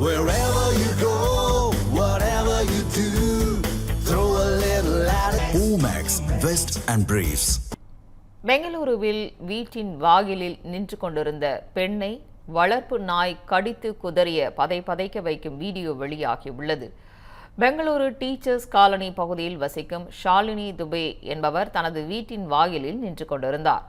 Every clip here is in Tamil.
Wherever you go, whatever you do, throw a little at it. Omax, Vest and Briefs. பெங்களூருவில் வீட்டின் வாயிலில் நின்று கொண்டிருந்த பெண்ணை வளர்ப்பு நாய் கடித்து குதறிய பதைக்க வைக்கும் வீடியோ வெளியாகியுள்ளது. பெங்களூரு டீச்சர்ஸ் காலனி பகுதியில் வசிக்கும் ஷாலினி துபே என்பவர் தனது வீட்டின் வாயிலில் நின்று கொண்டிருந்தார்.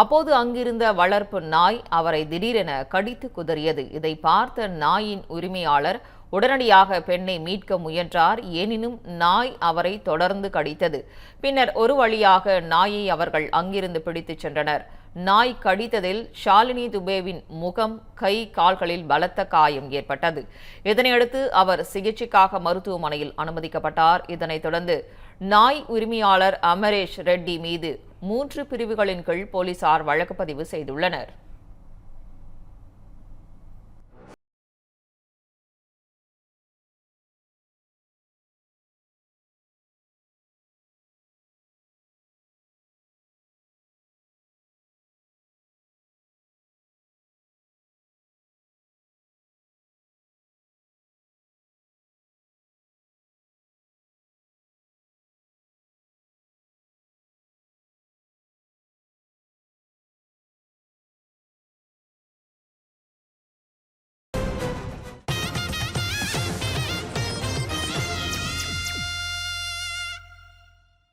அப்போது அங்கிருந்த வளர்ப்பு நாய் அவரை திடீரென கடித்து குதறியது. இதை பார்த்த நாயின் உரிமையாளர் உடனடியாக பெண்ணை மீட்க முயன்றார். எனினும் நாய் அவரை தொடர்ந்து கடித்தது. பின்னர் ஒரு வழியாக நாயை அவர்கள் அங்கிருந்து பிடித்துச் சென்றனர். நாய் கடித்ததில் ஷாலினி துபேவின் முகம், கை, கால்களில் பலத்த காயம் ஏற்பட்டது. இதனையடுத்து அவர் சிகிச்சைக்காக மருத்துவமனையில் அனுமதிக்கப்பட்டார். இதனைத் தொடர்ந்து நாய் உரிமையாளர் அமரேஷ் ரெட்டி மீது 3 பிரிவுகளின் கீழ் போலீசார் வழக்கு பதிவு செய்துள்ளனர்.